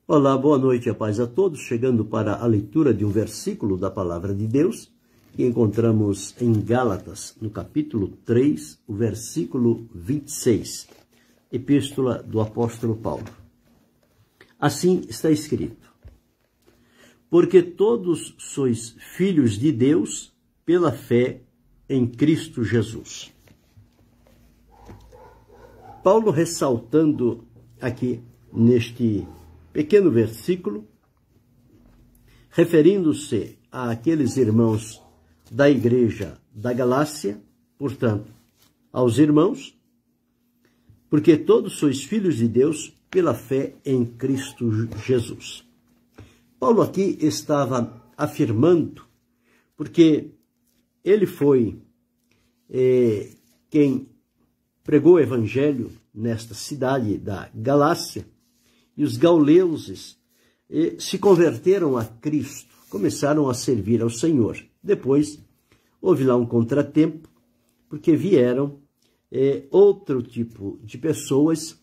Olá, boa noite e a paz a todos. Chegando para a leitura de um versículo da Palavra de Deus, que encontramos em Gálatas, no capítulo 3, o versículo 26, epístola do apóstolo Paulo. Assim está escrito: porque todos sois filhos de Deus pela fé em Cristo Jesus. Paulo ressaltando aqui neste pequeno versículo, referindo-se àqueles irmãos da igreja da Galácia, portanto, aos irmãos, porque todos sois filhos de Deus pela fé em Cristo Jesus. Paulo aqui estava afirmando, porque ele foi quem pregou o evangelho nesta cidade da Galácia, e os gauleuses se converteram a Cristo, começaram a servir ao Senhor. Depois, houve lá um contratempo, porque vieram outro tipo de pessoas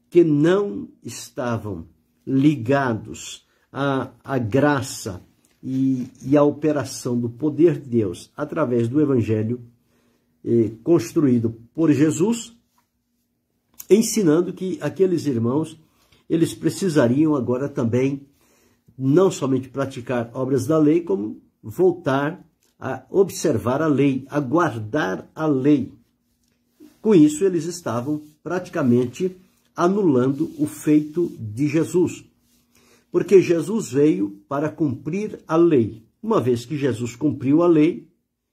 que não estavam ligados à graça e à operação do poder de Deus através do evangelho construído por Jesus, ensinando que aqueles irmãos eles precisariam agora também não somente praticar obras da lei, como voltar a observar a lei, a guardar a lei. Com isso, eles estavam praticamente anulando o feito de Jesus, porque Jesus veio para cumprir a lei. Uma vez que Jesus cumpriu a lei,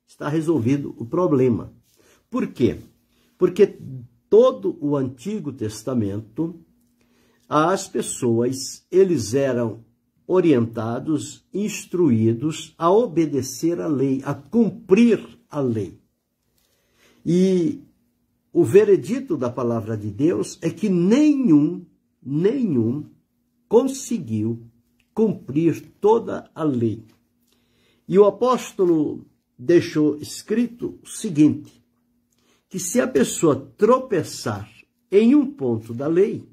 está resolvido o problema. Por quê? Porque todo o Antigo Testamento, as pessoas, eles eram orientados, instruídos a obedecer a lei, a cumprir a lei. E o veredito da palavra de Deus é que nenhum conseguiu cumprir toda a lei. E o apóstolo deixou escrito o seguinte, que se a pessoa tropeçar em um ponto da lei,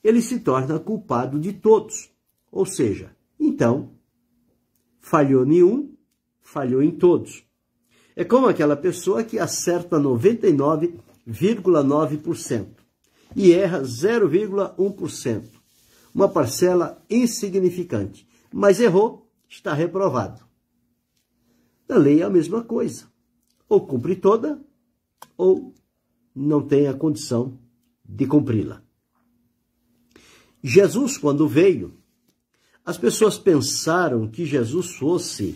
ele se torna culpado de todos. Ou seja, então, falhou em um, falhou em todos. É como aquela pessoa que acerta 99,9% e erra 0,1%. Uma parcela insignificante. Mas errou, está reprovado. Na lei é a mesma coisa. Ou cumpre toda, ou não tem a condição de cumpri-la. Jesus, quando veio, as pessoas pensaram que Jesus fosse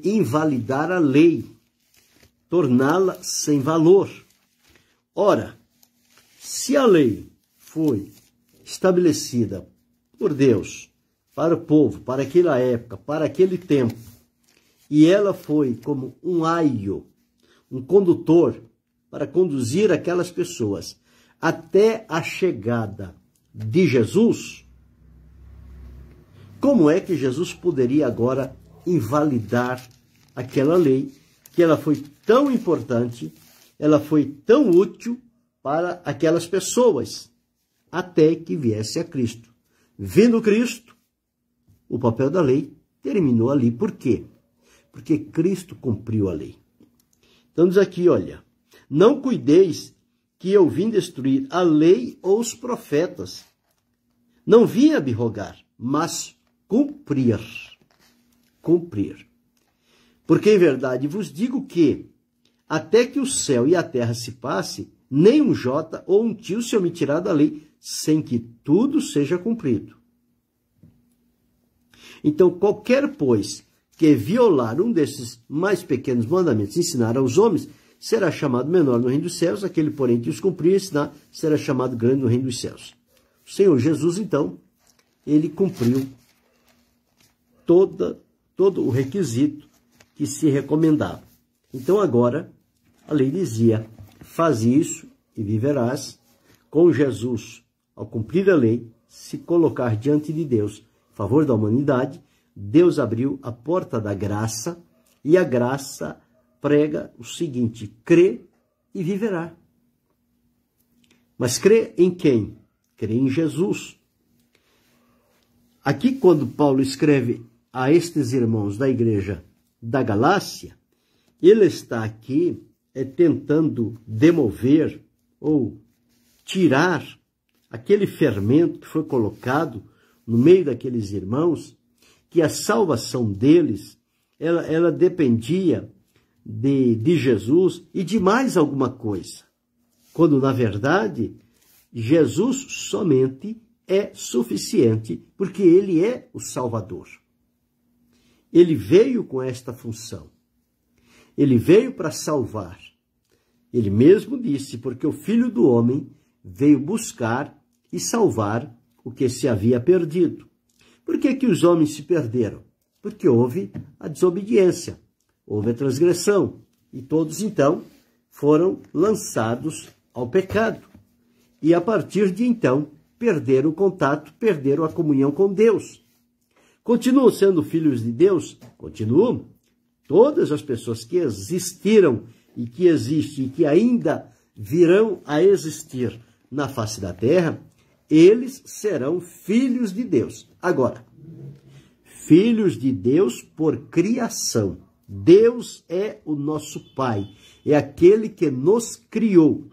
invalidar a lei, torná-la sem valor. Ora, se a lei foi estabelecida por Deus para o povo, para aquela época, para aquele tempo, e ela foi como um aio, um condutor para conduzir aquelas pessoas até a chegada de Jesus, como é que Jesus poderia agora invalidar aquela lei, que ela foi tão importante, ela foi tão útil para aquelas pessoas, até que viesse a Cristo. Vindo Cristo, o papel da lei terminou ali. Por quê? Porque Cristo cumpriu a lei. Então diz aqui, olha, não cuideis que eu vim destruir a lei ou os profetas. Não vim abrogar, mas cumprir. Cumprir. Porque em verdade vos digo que, até que o céu e a terra se passe, nem um jota ou um tio se omitirá da lei, sem que tudo seja cumprido. Então, qualquer, pois, que violar um desses mais pequenos mandamentos, ensinar aos homens, será chamado menor no reino dos céus, aquele, porém, que os cumprir e ensinar, será chamado grande no reino dos céus. O Senhor Jesus, então, ele cumpriu todo o requisito que se recomendava. Então, agora, a lei dizia, faz isso e viverás. Com Jesus, ao cumprir a lei, se colocar diante de Deus, a favor da humanidade, Deus abriu a porta da graça, e a graça prega o seguinte, crê e viverá. Mas crê em quem? Crê em Jesus. Aqui, quando Paulo escreve a estes irmãos da igreja da Galácia, ele está aqui tentando demover ou tirar aquele fermento que foi colocado no meio daqueles irmãos, que a salvação deles, ela dependia de Jesus e de mais alguma coisa, quando, na verdade, Jesus somente é suficiente, porque ele é o Salvador. Ele veio com esta função. Ele veio para salvar. Ele mesmo disse, porque o Filho do Homem veio buscar e salvar o que se havia perdido. Por que que os homens se perderam? Porque houve a desobediência, houve a transgressão, e todos, então, foram lançados ao pecado. E, a partir de então, perderam o contato, perderam a comunhão com Deus. Continuam sendo filhos de Deus? Continuam. Todas as pessoas que existiram e que existem e que ainda virão a existir na face da terra, eles serão filhos de Deus. Agora, filhos de Deus por criação. Deus é o nosso Pai, é aquele que nos criou.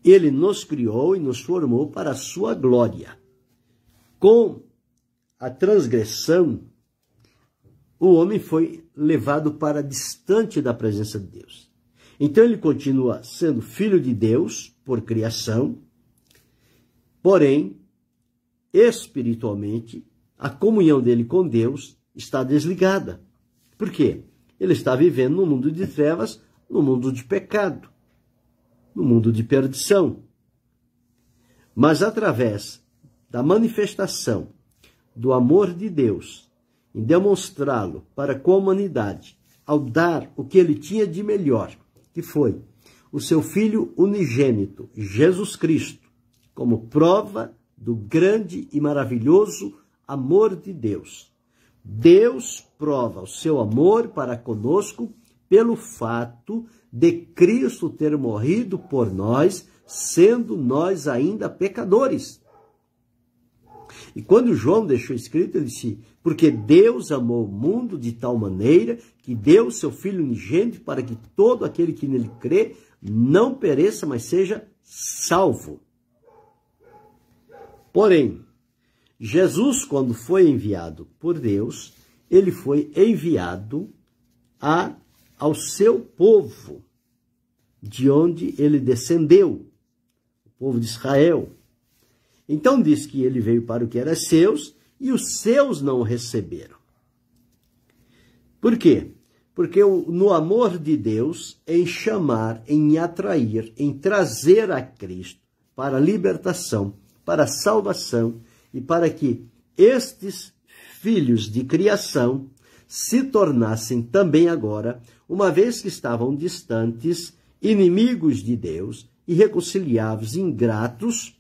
Ele nos criou e nos formou para a sua glória. Com a transgressão, o homem foi levado para distante da presença de Deus. Então ele continua sendo filho de Deus por criação, porém, espiritualmente, a comunhão dele com Deus está desligada. Por quê? Ele está vivendo no mundo de trevas, no mundo de pecado, no mundo de perdição. Mas através da manifestação do amor de Deus, em demonstrá-lo para com a humanidade, ao dar o que ele tinha de melhor, que foi o seu Filho unigênito, Jesus Cristo, como prova do grande e maravilhoso amor de Deus. Deus prova o seu amor para conosco pelo fato de Cristo ter morrido por nós, sendo nós ainda pecadores. E quando João deixou escrito, ele disse, porque Deus amou o mundo de tal maneira que deu o seu Filho unigênito para que todo aquele que nele crê não pereça, mas seja salvo. Porém, Jesus, quando foi enviado por Deus, ele foi enviado ao seu povo, de onde ele descendeu, o povo de Israel. Então diz que ele veio para o que era seus, e os seus não o receberam. Por quê? Porque no amor de Deus, em chamar, em atrair, em trazer a Cristo para a libertação, para a salvação, e para que estes filhos de criação se tornassem também agora, uma vez que estavam distantes, inimigos de Deus, irreconciliáveis, ingratos,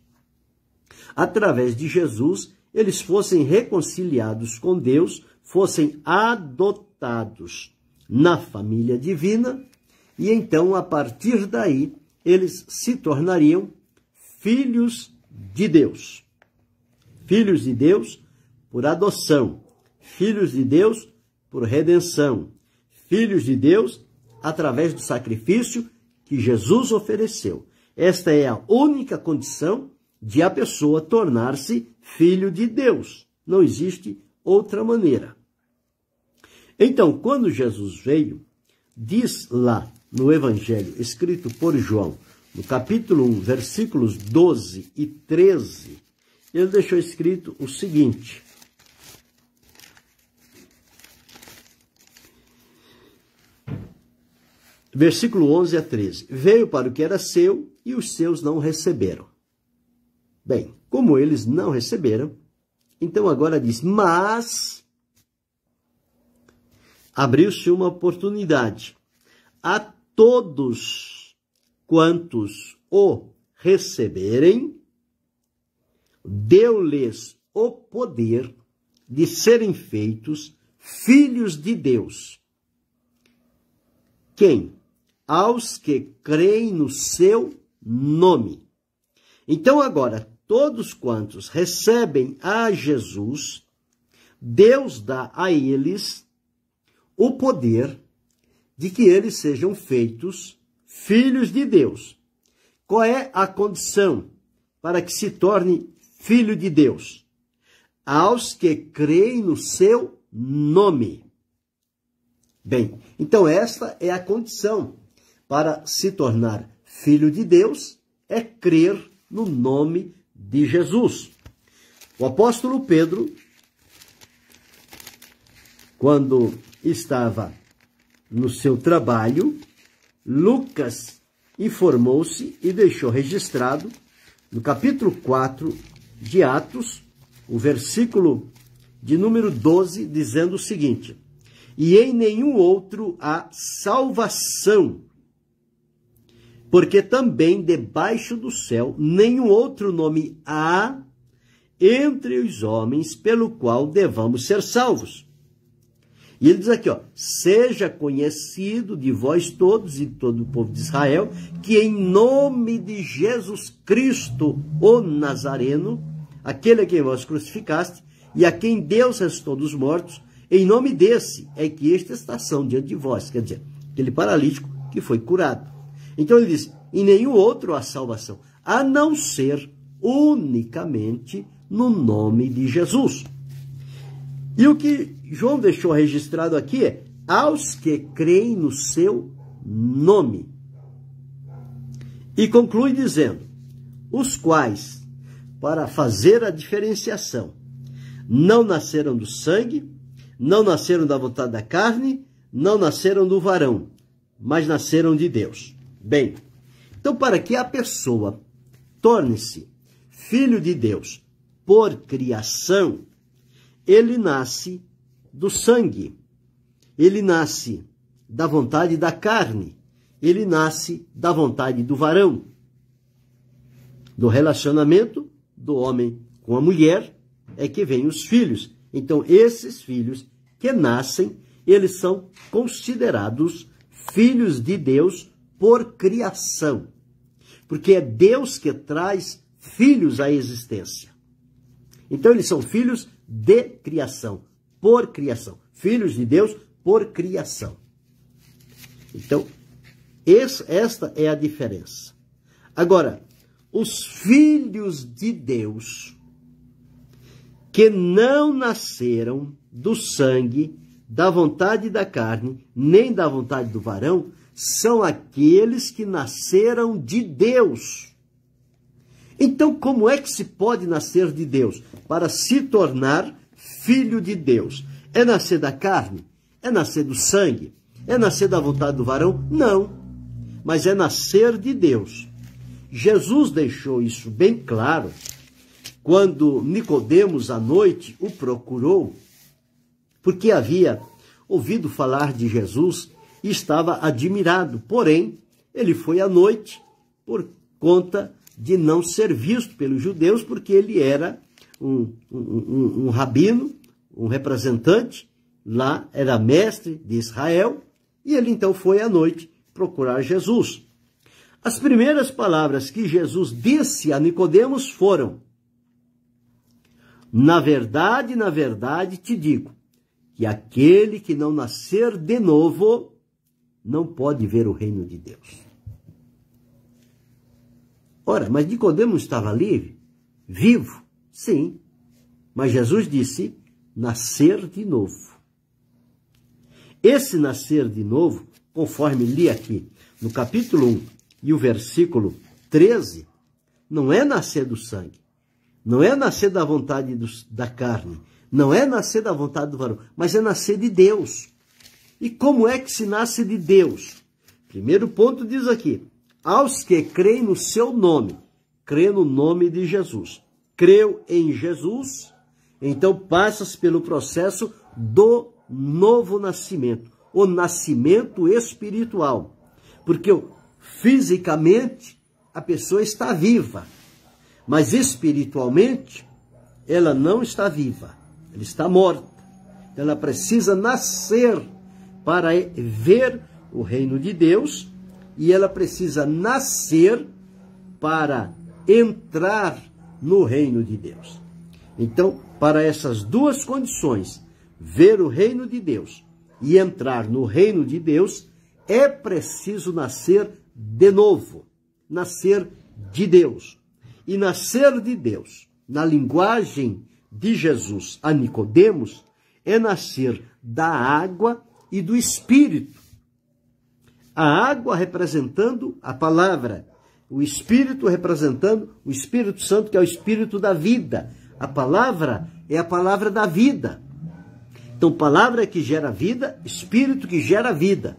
através de Jesus, eles fossem reconciliados com Deus, fossem adotados na família divina, e então, a partir daí, eles se tornariam filhos de Deus. Filhos de Deus por adoção, filhos de Deus por redenção, filhos de Deus através do sacrifício que Jesus ofereceu. Esta é a única condição de a pessoa tornar-se filho de Deus. Não existe outra maneira. Então, quando Jesus veio, diz lá no Evangelho escrito por João, no capítulo 1, versículos 12 e 13, ele deixou escrito o seguinte: versículo 11 a 13. Veio para o que era seu e os seus não receberam. Bem, como eles não receberam, então agora diz, mas abriu-se uma oportunidade a todos quantos o receberem, deu-lhes o poder de serem feitos filhos de Deus. Quem? Aos que creem no seu nome. Então agora, todos quantos recebem a Jesus, Deus dá a eles o poder de que eles sejam feitos filhos de Deus. Qual é a condição para que se torne filho de Deus? Aos que creem no seu nome. Bem, então esta é a condição para se tornar filho de Deus, é crer no nome de Jesus. O apóstolo Pedro, quando estava no seu trabalho, Lucas informou-se e deixou registrado no capítulo 4 de Atos, o versículo de número 12, dizendo o seguinte: e em nenhum outro há salvação, porque também debaixo do céu nenhum outro nome há entre os homens pelo qual devamos ser salvos. E ele diz aqui, ó, seja conhecido de vós todos e de todo o povo de Israel, que em nome de Jesus Cristo, o Nazareno, aquele a quem vós crucificaste, e a quem Deus ressuscitou dos mortos, em nome desse é que esta estação diante de vós, quer dizer, aquele paralítico que foi curado. Então ele diz, em nenhum outro há salvação, a não ser unicamente no nome de Jesus. E o que João deixou registrado aqui é, aos que creem no seu nome. E conclui dizendo, os quais, para fazer a diferenciação, não nasceram do sangue, não nasceram da vontade da carne, não nasceram do varão, mas nasceram de Deus. Bem, então para que a pessoa torne-se filho de Deus por criação, ele nasce do sangue, ele nasce da vontade da carne, ele nasce da vontade do varão, do relacionamento do homem com a mulher é que vêm os filhos. Então esses filhos que nascem, eles são considerados filhos de Deus por criação, porque é Deus que traz filhos à existência. Então eles são filhos de criação, por criação. Filhos de Deus por criação. Então, esta é a diferença. Agora, os filhos de Deus que não nasceram do sangue, da vontade da carne, nem da vontade do varão, são aqueles que nasceram de Deus. Então, como é que se pode nascer de Deus? Para se tornar filho de Deus. É nascer da carne? É nascer do sangue? É nascer da vontade do varão? Não. Mas é nascer de Deus. Jesus deixou isso bem claro quando Nicodemos, à noite, o procurou, porque havia ouvido falar de Jesus e estava admirado. Porém, ele foi à noite por conta de não ser visto pelos judeus, porque ele era um rabino, um representante, lá era mestre de Israel, e ele então foi à noite procurar Jesus. As primeiras palavras que Jesus disse a Nicodemos foram: na verdade, te digo, que aquele que não nascer de novo não pode ver o reino de Deus. Ora, mas Nicodemos estava ali, vivo? Sim. Mas Jesus disse, nascer de novo. Esse nascer de novo, conforme li aqui no capítulo 1 e o versículo 13, não é nascer do sangue, não é nascer da vontade da carne, não é nascer da vontade do varão, mas é nascer de Deus. E como é que se nasce de Deus? Primeiro ponto diz aqui, aos que creem no seu nome, crê no nome de Jesus. Creu em Jesus, então passa-se pelo processo do novo nascimento, o nascimento espiritual. Porque fisicamente a pessoa está viva, mas espiritualmente ela não está viva, ela está morta. Ela precisa nascer para ver o reino de Deus, e ela precisa nascer para entrar no reino de Deus. Então, para essas duas condições, ver o reino de Deus e entrar no reino de Deus, é preciso nascer de novo, nascer de Deus. E nascer de Deus, na linguagem de Jesus a Nicodemos, é nascer da água e do Espírito. A água representando a palavra, o Espírito representando o Espírito Santo, que é o Espírito da vida. A palavra é a palavra da vida. Então, palavra que gera vida, Espírito que gera vida.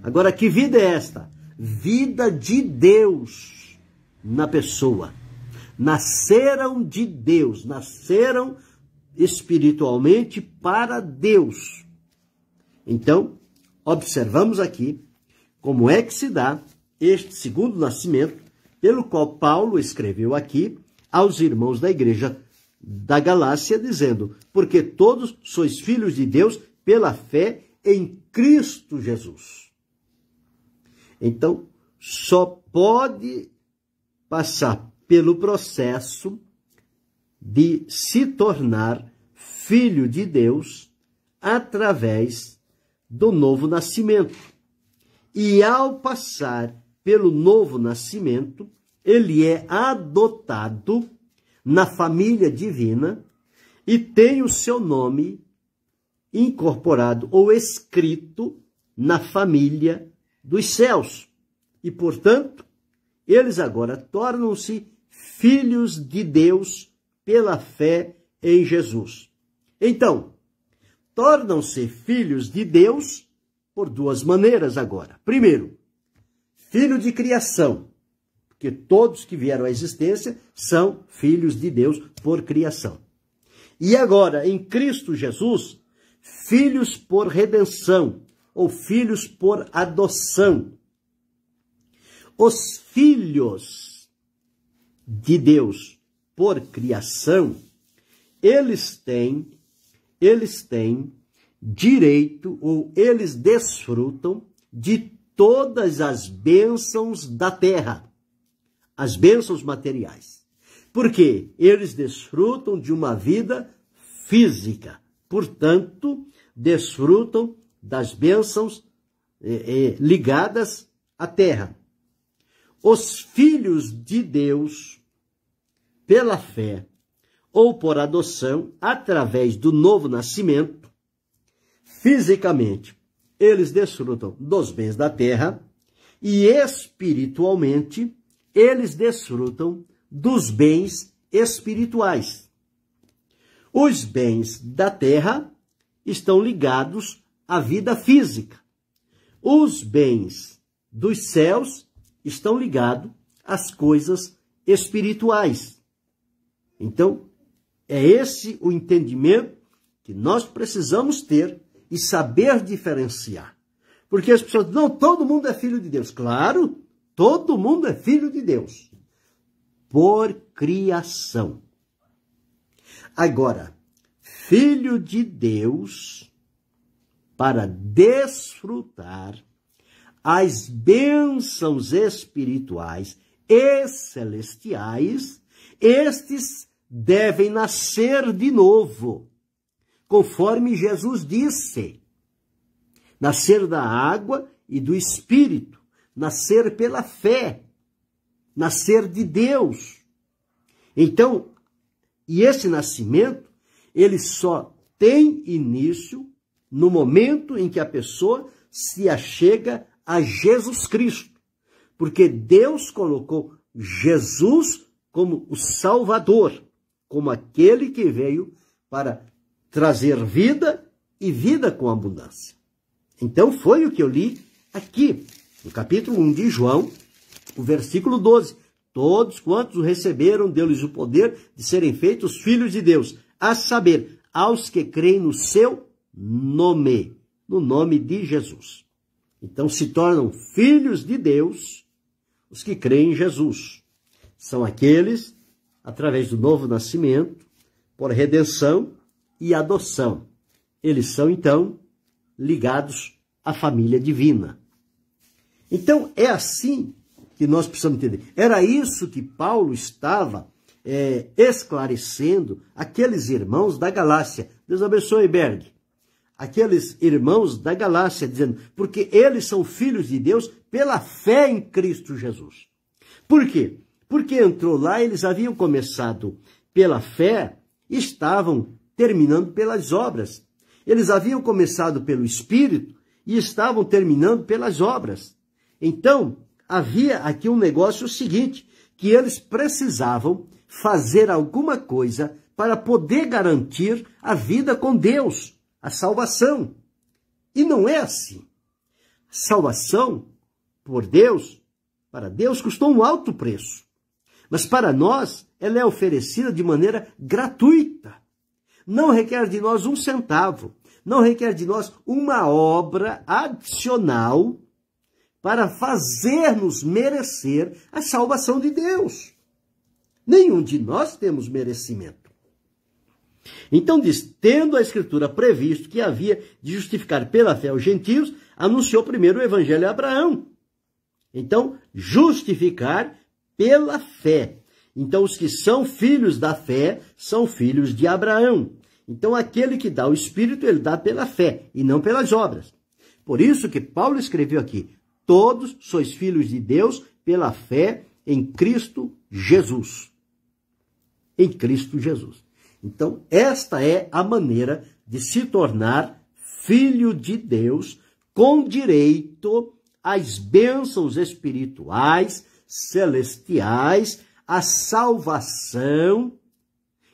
Agora, que vida é esta? Vida de Deus na pessoa. Nasceram de Deus, nasceram espiritualmente para Deus. Então, observamos aqui como é que se dá este segundo nascimento, pelo qual Paulo escreveu aqui aos irmãos da igreja da Galácia, dizendo: porque todos sois filhos de Deus pela fé em Cristo Jesus. Então, só pode passar pelo processo de se tornar filho de Deus através do novo nascimento. E ao passar pelo novo nascimento, ele é adotado na família divina e tem o seu nome incorporado ou escrito na família dos céus. E, portanto, eles agora tornam-se filhos de Deus pela fé em Jesus. Então, tornam-se filhos de Deus por duas maneiras agora. Primeiro, filho de criação, porque todos que vieram à existência são filhos de Deus por criação. E agora, em Cristo Jesus, filhos por redenção, ou filhos por adoção. Os filhos de Deus por criação, eles têm direito, ou eles desfrutam de todas as bênçãos da terra, as bênçãos materiais. Porque eles desfrutam de uma vida física, portanto, desfrutam das bênçãos ligadas à terra. Os filhos de Deus, pela fé ou por adoção, através do novo nascimento, fisicamente, eles desfrutam dos bens da terra e espiritualmente, eles desfrutam dos bens espirituais. Os bens da terra estão ligados à vida física. Os bens dos céus estão ligados às coisas espirituais. Então, é esse o entendimento que nós precisamos ter e saber diferenciar. Porque as pessoas dizem, não, todo mundo é filho de Deus. Claro, todo mundo é filho de Deus. Por criação. Agora, filho de Deus para desfrutar as bênçãos espirituais e celestiais, estes devem nascer de novo, conforme Jesus disse. Nascer da água e do Espírito, nascer pela fé, nascer de Deus. Então, e esse nascimento, ele só tem início no momento em que a pessoa se achega a Jesus Cristo. Porque Deus colocou Jesus como o Salvador, como aquele que veio para trazer vida e vida com abundância. Então foi o que eu li aqui, no capítulo 1 de João, o versículo 12. Todos quantos o receberam, deu-lhes o poder de serem feitos filhos de Deus, a saber, aos que creem no seu nome, no nome de Jesus. Então se tornam filhos de Deus os que creem em Jesus. São aqueles, através do novo nascimento, por redenção e adoção. Eles são, então, ligados à família divina. Então, é assim que nós precisamos entender. Era isso que Paulo estava esclarecendo aqueles irmãos da Galácia. Deus abençoe, Berg. Aqueles irmãos da Galácia, dizendo, porque eles são filhos de Deus pela fé em Cristo Jesus. Por quê? Porque entrou lá, eles haviam começado pela fé e estavam terminando pelas obras. Eles haviam começado pelo Espírito e estavam terminando pelas obras. Então, havia aqui um negócio seguinte, que eles precisavam fazer alguma coisa para poder garantir a vida com Deus, a salvação. E não é assim. A salvação, por Deus, para Deus, custou um alto preço. Mas para nós, ela é oferecida de maneira gratuita. Não requer de nós um centavo. Não requer de nós uma obra adicional para fazer-nos merecer a salvação de Deus. Nenhum de nós temos merecimento. Então diz, tendo a Escritura previsto que havia de justificar pela fé os gentios, anunciou primeiro o Evangelho a Abraão. Então, justificar pela fé. Então, os que são filhos da fé são filhos de Abraão. Então, aquele que dá o Espírito, ele dá pela fé e não pelas obras. Por isso que Paulo escreveu aqui, todos sois filhos de Deus pela fé em Cristo Jesus. Em Cristo Jesus. Então, esta é a maneira de se tornar filho de Deus com direito às bênçãos espirituais, celestiais, a salvação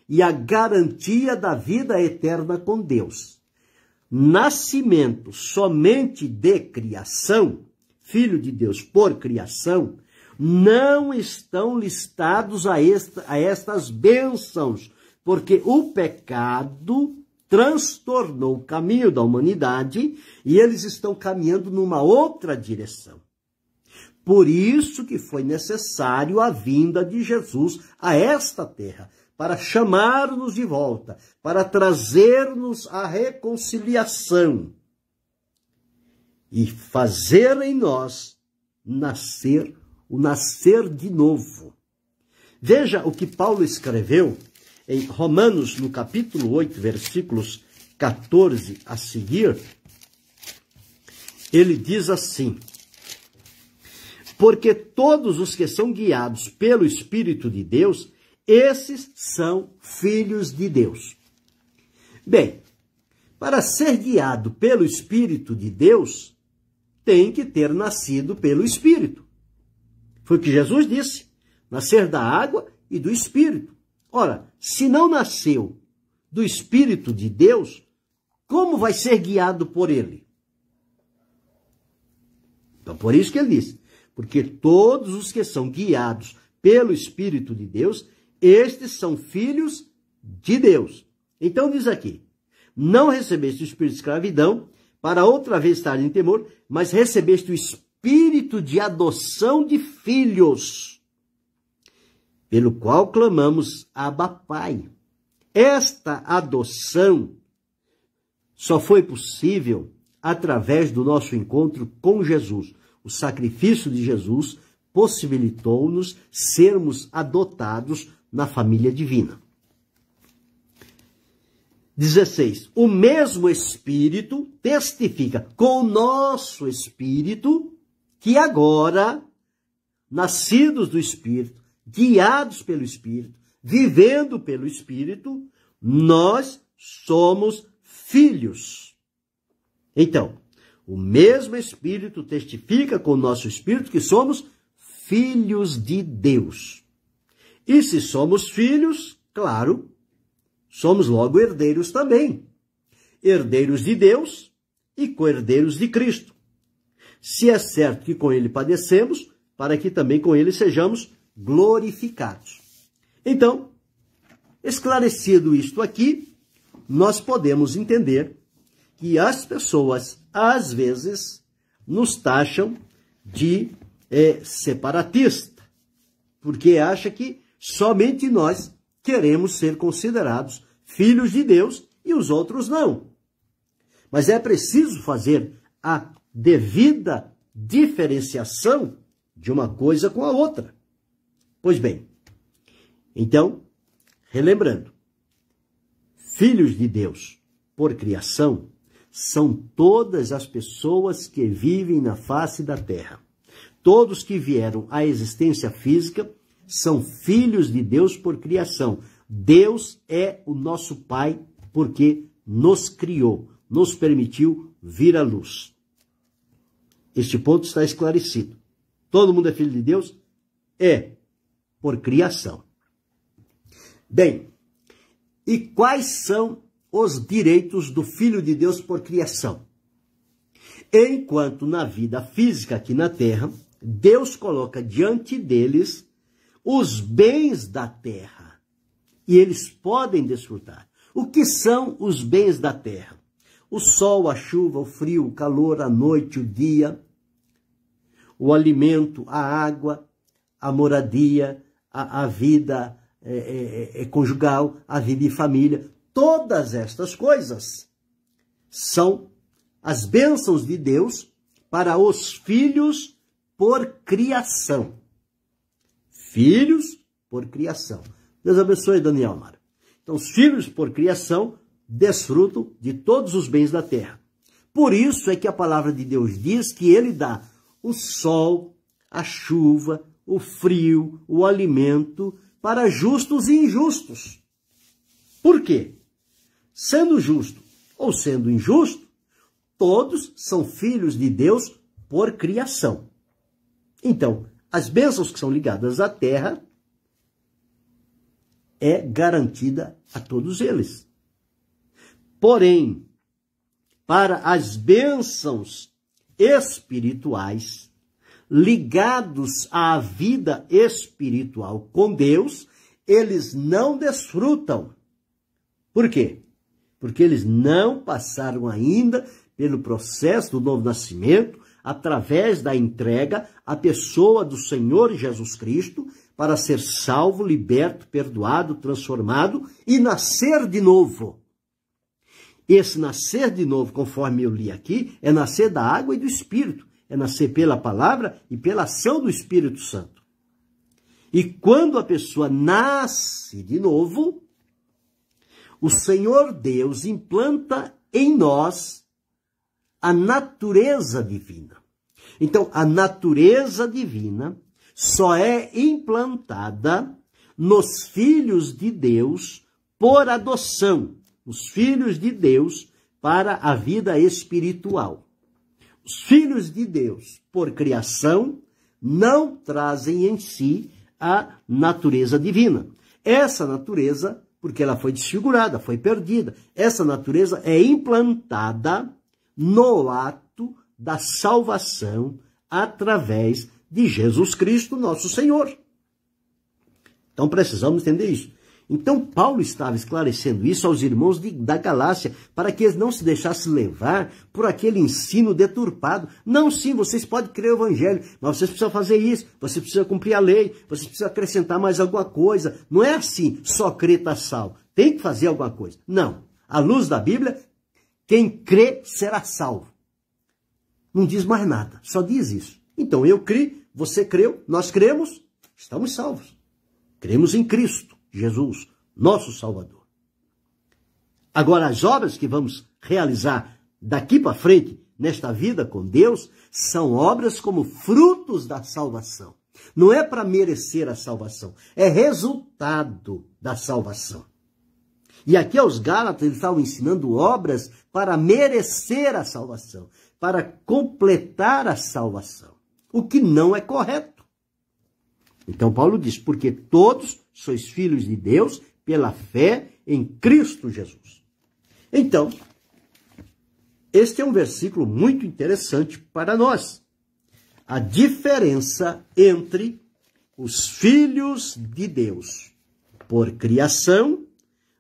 e a garantia da vida eterna com Deus. Nascimento somente de criação, filho de Deus por criação, não estão listados a estas bênçãos, porque o pecado transtornou o caminho da humanidade e eles estão caminhando numa outra direção. Por isso que foi necessário a vinda de Jesus a esta terra, para chamar-nos de volta, para trazer-nos a reconciliação e fazer em nós o nascer de novo. Veja o que Paulo escreveu em Romanos, no capítulo 8, versículos 14 a seguir. Ele diz assim, porque todos os que são guiados pelo Espírito de Deus, esses são filhos de Deus. Bem, para ser guiado pelo Espírito de Deus, tem que ter nascido pelo Espírito. Foi o que Jesus disse, nascer da água e do Espírito. Ora, se não nasceu do Espírito de Deus, como vai ser guiado por ele? Então, por isso que ele disse, porque todos os que são guiados pelo Espírito de Deus, estes são filhos de Deus. Então diz aqui, não recebeste o espírito de escravidão, para outra vez estar em temor, mas recebeste o espírito de adoção de filhos, pelo qual clamamos Abba Pai. Esta adoção só foi possível através do nosso encontro com Jesus. O sacrifício de Jesus possibilitou-nos sermos adotados na família divina. 16. O mesmo Espírito testifica com o nosso Espírito que agora, nascidos do Espírito, guiados pelo Espírito, vivendo pelo Espírito, nós somos filhos. Então, o mesmo Espírito testifica com o nosso Espírito que somos filhos de Deus. E se somos filhos, claro, somos logo herdeiros também. Herdeiros de Deus e co-herdeiros de Cristo. Se é certo que com ele padecemos, para que também com ele sejamos glorificados. Então, esclarecido isto aqui, nós podemos entender que as pessoas, às vezes, nos taxam de separatista, porque acha que somente nós queremos ser considerados filhos de Deus e os outros não. Mas é preciso fazer a devida diferenciação de uma coisa com a outra. Pois bem, Então, relembrando, filhos de Deus por criação são todas as pessoas que vivem na face da terra. Todos que vieram à existência física são filhos de Deus por criação. Deus é o nosso Pai porque nos criou, nos permitiu vir à luz. Este ponto está esclarecido. Todo mundo é filho de Deus? É, por criação. Bem, e quais são os direitos do Filho de Deus por criação? Enquanto na vida física aqui na terra, Deus coloca diante deles os bens da terra e eles podem desfrutar. O que são os bens da terra? O sol, a chuva, o frio, o calor, a noite, o dia, o alimento, a água, a moradia, a vida conjugal, a vida em família. Todas estas coisas são as bênçãos de Deus para os filhos por criação. Filhos por criação. Deus abençoe, Daniel Mara. Então, os filhos por criação desfrutam de todos os bens da terra. Por isso é que a palavra de Deus diz que ele dá o sol, a chuva, o frio, o alimento para justos e injustos. Por quê? Sendo justo ou sendo injusto, todos são filhos de Deus por criação. Então, as bênçãos que são ligadas à terra é garantida a todos eles. Porém, para as bênçãos espirituais, ligados à vida espiritual com Deus, eles não desfrutam. Por quê? Porque eles não passaram ainda pelo processo do novo nascimento, através da entrega à pessoa do Senhor Jesus Cristo, para ser salvo, liberto, perdoado, transformado e nascer de novo. Esse nascer de novo, conforme eu li aqui, é nascer da água e do Espírito. É nascer pela palavra e pela ação do Espírito Santo. E quando a pessoa nasce de novo, o Senhor Deus implanta em nós a natureza divina. Então, a natureza divina só é implantada nos filhos de Deus por adoção. Os filhos de Deus para a vida espiritual. Os filhos de Deus, por criação, não trazem em si a natureza divina. Essa natureza, porque ela foi desfigurada, foi perdida, essa natureza é implantada no ato da salvação através de Jesus Cristo, nosso Senhor. Então precisamos entender isso. Então Paulo estava esclarecendo isso aos irmãos da Galácia, para que eles não se deixassem levar por aquele ensino deturpado. Não, sim, vocês podem crer o evangelho, mas vocês precisam fazer isso, vocês precisam cumprir a lei, vocês precisam acrescentar mais alguma coisa. Não é assim, só crer está salvo. Tem que fazer alguma coisa. Não. À luz da Bíblia, quem crê será salvo. Não diz mais nada, só diz isso. Então eu criei, você creu, nós cremos, estamos salvos. Cremos em Cristo Jesus, nosso Salvador. Agora, as obras que vamos realizar daqui para frente, nesta vida com Deus, são obras como frutos da salvação. Não é para merecer a salvação, é resultado da salvação. E aqui aos Gálatas, eles estavam ensinando obras para merecer a salvação, para completar a salvação, o que não é correto. Então Paulo diz, porque todos sois filhos de Deus pela fé em Cristo Jesus. Então, este é um versículo muito interessante para nós. A diferença entre os filhos de Deus por criação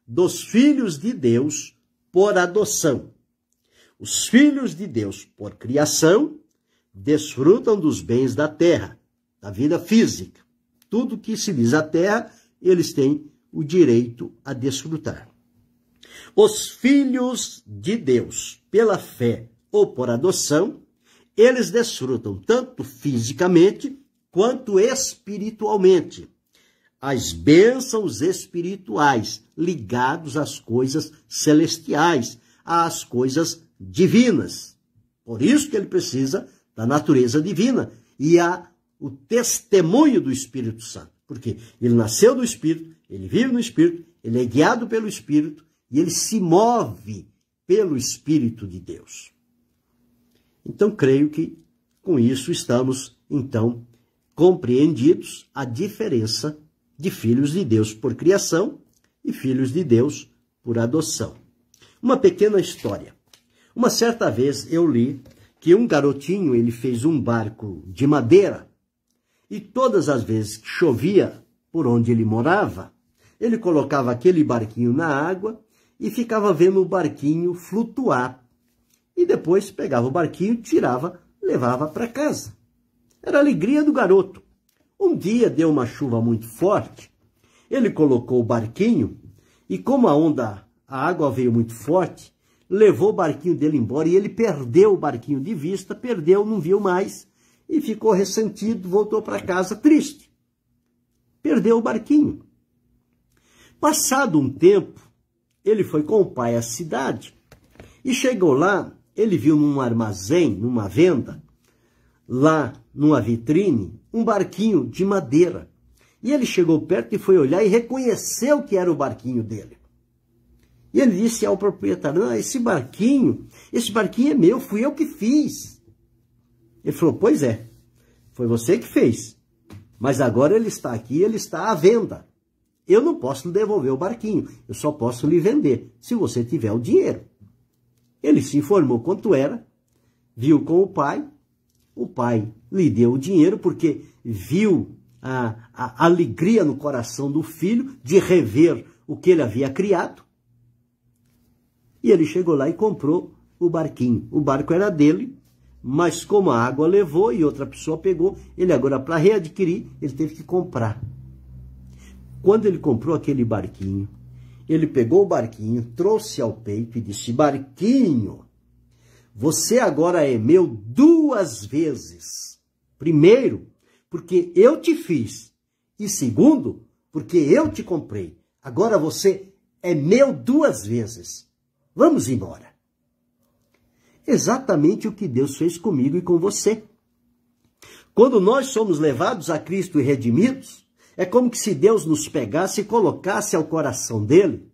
dos filhos de Deus por adoção. Os filhos de Deus por criação desfrutam dos bens da terra, da vida física. Tudo que se diz a terra, eles têm o direito a desfrutar. Os filhos de Deus, pela fé ou por adoção, eles desfrutam tanto fisicamente quanto espiritualmente. as bênçãos espirituais ligados às coisas celestiais, às coisas divinas. Por isso que ele precisa da natureza divina e o testemunho do Espírito Santo. Porque ele nasceu do Espírito, ele vive no Espírito, ele é guiado pelo Espírito e ele se move pelo Espírito de Deus. Então, creio que com isso estamos, então, compreendidos a diferença de filhos de Deus por criação e filhos de Deus por adoção. Uma pequena história. Uma certa vez eu li que um garotinho, ele fez um barco de madeira e todas as vezes que chovia por onde ele morava, ele colocava aquele barquinho na água e ficava vendo o barquinho flutuar. E depois pegava o barquinho, tirava, levava para casa. Era a alegria do garoto. Um dia deu uma chuva muito forte, ele colocou o barquinho e como a água veio muito forte, levou o barquinho dele embora e ele perdeu o barquinho de vista, perdeu, não viu mais e ficou ressentido, voltou para casa triste. Perdeu o barquinho. Passado um tempo, ele foi com o pai à cidade e chegou lá, ele viu num armazém, numa venda, lá numa vitrine, um barquinho de madeira. E ele chegou perto e foi olhar e reconheceu que era o barquinho dele. E ele disse ao proprietário, não, esse barquinho é meu, fui eu que fiz. Ele falou, pois é, foi você que fez. Mas agora ele está aqui, ele está à venda. Eu não posso lhe devolver o barquinho, eu só posso lhe vender, se você tiver o dinheiro. Ele se informou quanto era, viu com o pai lhe deu o dinheiro porque viu a alegria no coração do filho de rever o que ele havia criado. E ele chegou lá e comprou o barquinho. O barco era dele, mas como a água levou e outra pessoa pegou, ele agora, para readquirir, ele teve que comprar. Quando ele comprou aquele barquinho, ele pegou o barquinho, trouxe ao peito e disse, barquinho, você agora é meu 2 vezes. Primeiro, porque eu te fiz. E segundo, porque eu te comprei. Agora você é meu 2 vezes. Vamos embora. Exatamente o que Deus fez comigo e com você. Quando nós somos levados a Cristo e redimidos, é como que se Deus nos pegasse e colocasse ao coração dele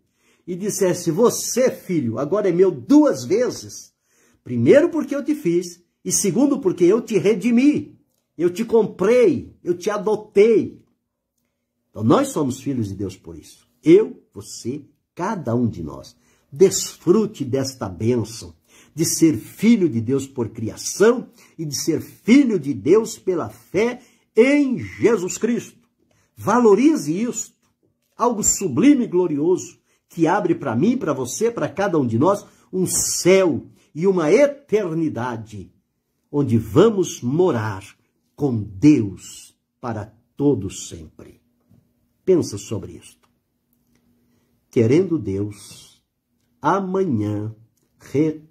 e dissesse, você, filho, agora é meu 2 vezes. Primeiro porque eu te fiz e segundo porque eu te redimi, eu te comprei, eu te adotei. Então nós somos filhos de Deus por isso. Eu, você, cada um de nós. Desfrute desta bênção de ser filho de Deus por criação e de ser filho de Deus pela fé em Jesus Cristo. Valorize isto, algo sublime e glorioso, que abre para mim, para você, para cada um de nós, um céu e uma eternidade, onde vamos morar com Deus para todo sempre. Pensa sobre isto. Querendo Deus, amanhã retornarei.